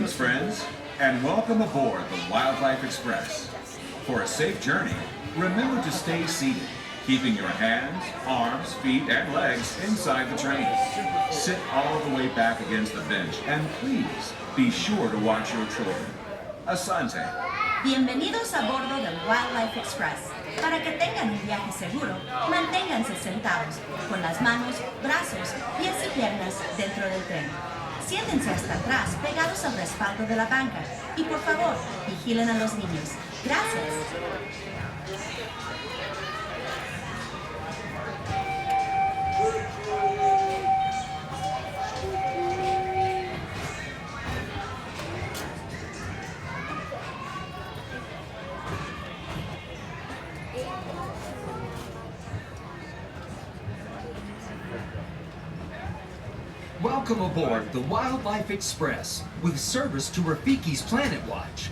Greetings, friends, and welcome aboard the Wildlife Express. For a safe journey, remember to stay seated, keeping your hands, arms, feet, and legs inside the train. Sit all the way back against the bench, and please be sure to watch your children. Asante. Bienvenidos a bordo del Wildlife Express. Para que tengan un viaje seguro, manténganse sentados, con las manos, brazos, pies y piernas dentro del tren. Siéntense hasta atrás, pegados al respaldo de la banca. Y por favor, vigilen a los niños. Gracias. Welcome aboard the Wildlife Express with service to Rafiki's Planet Watch.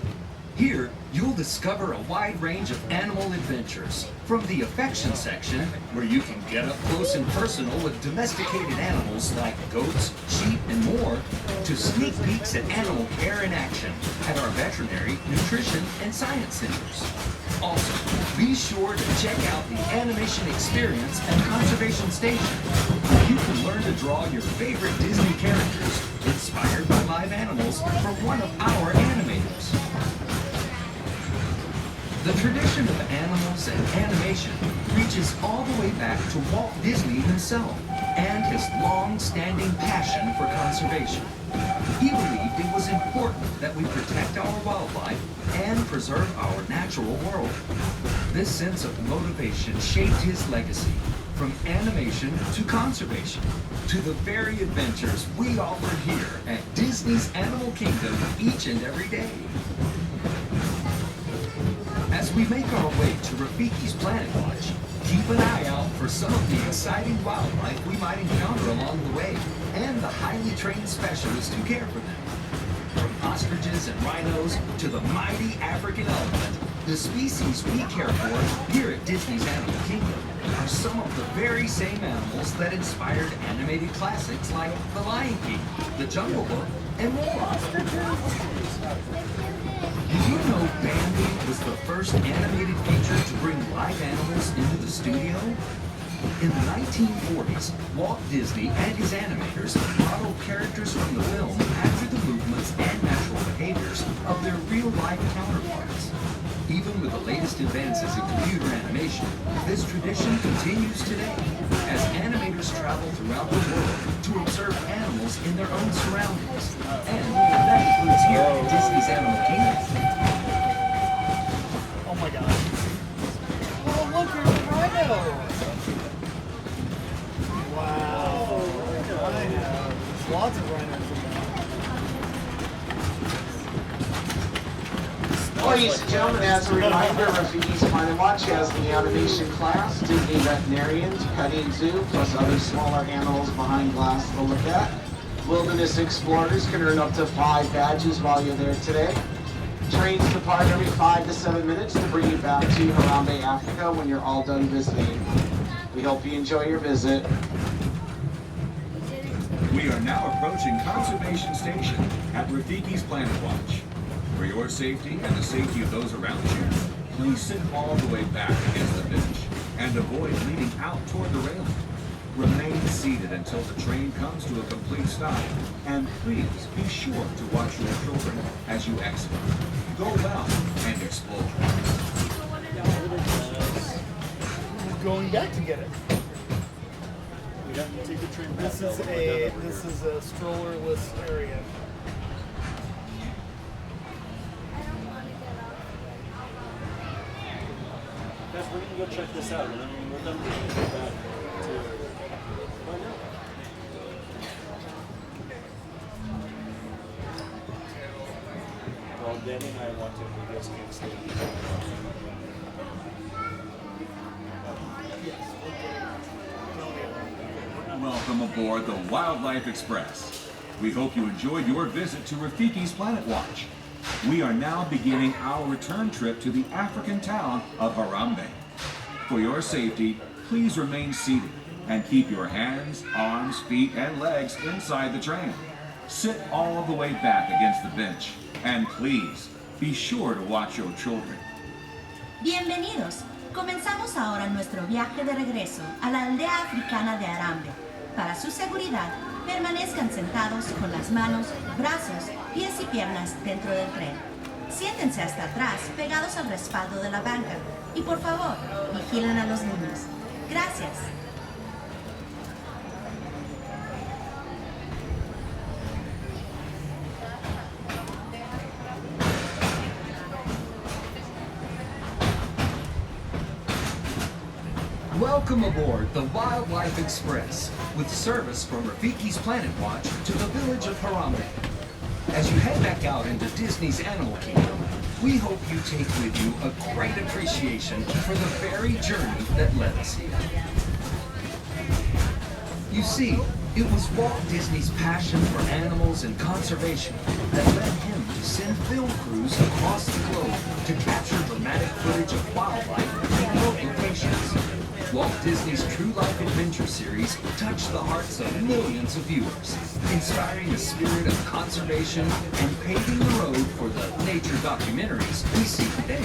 Here, you'll discover a wide range of animal adventures, from the affection section, where you can get up close and personal with domesticated animals like goats, sheep, and more, to sneak peeks at animal care in action at our veterinary, nutrition, and science centers. Also, be sure to check out the Animation Experience and Conservation Station. You can learn to draw your favorite Disney characters inspired by live animals from one of our animators. The tradition of animals and animation reaches all the way back to Walt Disney himself and his long-standing passion for conservation. He believed it was important that we protect our wildlife and preserve our natural world. This sense of motivation shaped his legacy, from animation to conservation, to the very adventures we offer here at Disney's Animal Kingdom each and every day. As we make our way to Rafiki's Planet Watch, keep an eye out for some of the exciting wildlife we might encounter along the way, and the highly trained specialists who care for them. From ostriches and rhinos to the mighty African elephant, the species we care for here at Disney's Animal Kingdom are some of the very same animals that inspired animated classics like The Lion King, The Jungle Book, and more. Did you know Bambi was the first animated feature to bring live animals into the studio? In the 1940s, Walt Disney and his animators modeled characters from the film after the movements and natural behaviors of their real-life counterparts. Even with the latest advances in computer animation, this tradition continues today as animators travel throughout the world to observe animals in their own surroundings. And that includes here at Disney's Animal Kingdom. Oh my god. Oh, look, there's a rhino! Wow. Rhino. There's lots of rhinos in there. Ladies and gentlemen, as a reminder, Rafiki's Planet Watch has the animation class, Disney veterinarian, petting zoo, plus other smaller animals behind glass to look at. Wilderness explorers can earn up to 5 badges while you're there today. Trains depart every 5 to 7 minutes to bring you back to Harambe, Africa when you're all done visiting. We hope you enjoy your visit. We are now approaching Conservation Station at Rafiki's Planet Watch. For your safety and the safety of those around you, please sit all the way back against the bench and avoid leaning out toward the railing. Remain seated until the train comes to a complete stop, and please be sure to watch your children as you exit. Go well and explore. We're going back to get it. We have to take the train back. This is a strollerless area. Guys, we're gonna go check this out, and then when we're done, we're gonna go back to find out. Well, Danny and I want to, we just can't stay. Welcome aboard the Wildlife Express. We hope you enjoyed your visit to Rafiki's Planet Watch. We are now beginning our return trip to the African town of Harambe. For your safety, please remain seated and keep your hands, arms, feet, and legs inside the train. sit all the way back against the bench. And please, be sure to watch your children. Bienvenidos. Comenzamos ahora nuestro viaje de regreso a la aldea africana de Arambe. Para su seguridad, permanezcan sentados con las manos, brazos, pies y piernas dentro del tren. Siéntense hasta atrás, pegados al respaldo de la banca. Y por favor, vigilen a los niños. Gracias. Welcome aboard the Wildlife Express, with service from Rafiki's Planet Watch to the village of Harambe. As you head back out into Disney's Animal Kingdom, we hope you take with you a great appreciation for the very journey that led us here. You see, it was Walt Disney's passion for animals and conservation that led him to send film crews across the globe to capture dramatic footage of wildlife in remote locations. Walt Disney's True Life Adventure series touched the hearts of millions of viewers, inspiring a spirit of conservation and paving the road for the nature documentaries we see today.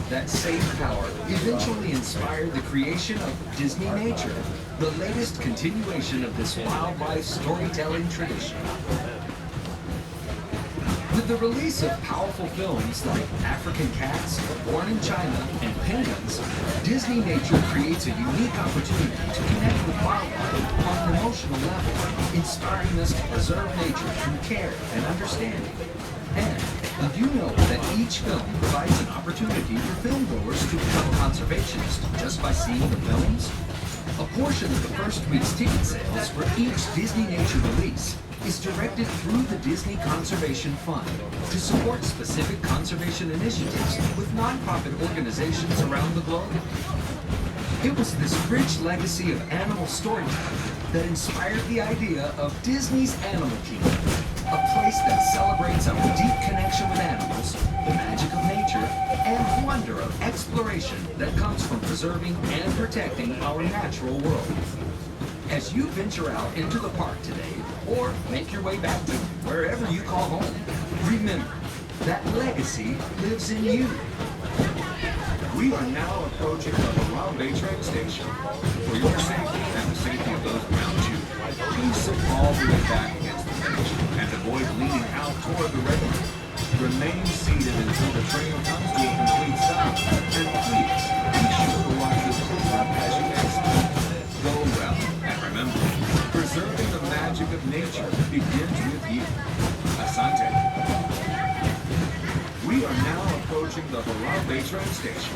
That same power eventually inspired the creation of Disney Nature, the latest continuation of this wildlife storytelling tradition. With the release of powerful films like African Cats, Born in China, and Penguins, Disney Nature creates a unique opportunity to connect with wildlife on an emotional level, inspiring us to preserve nature through care and understanding. And did you know that each film provides an opportunity for filmgoers to become conservationists just by seeing the films? A portion of the first week's ticket sales for each Disney Nature release is directed through the Disney Conservation Fund to support specific conservation initiatives with nonprofit organizations around the globe. It was this rich legacy of animal storytelling that inspired the idea of Disney's Animal Kingdom, a place that celebrates our deep connection with animals, the magic of nature, and wonder of exploration that comes from preserving and protecting our natural world. As you venture out into the park today, or make your way back to wherever you call home, remember, that legacy lives in you. We are now approaching the Harambe train station. For your safety and the safety of those around you, please sit all the way back against the bench and avoid leaning out toward the railing. Remain seated until the train comes to a complete stop, and please be sure to watch the clock as you exit. Go well, and remember, preserving the magic of nature begins with you. Asante. We are now approaching the Harambe train station.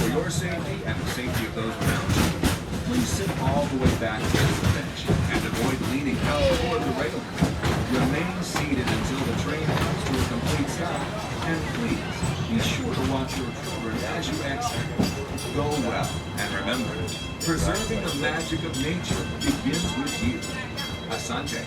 For your safety and the safety of those around you, please sit all the way back against the bench and avoid leaning out toward the railing. Remain seated until the train comes to a complete stop, and please be sure to watch your children as you exit. Go well, and remember, preserving the magic of nature begins with you. Asante.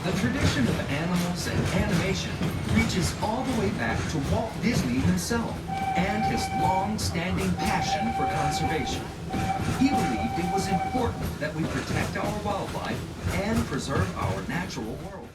The tradition of animals and animation reaches all the way back to Walt Disney himself and his long-standing passion for conservation. He believed it was important that we protect our wildlife and preserve our natural world.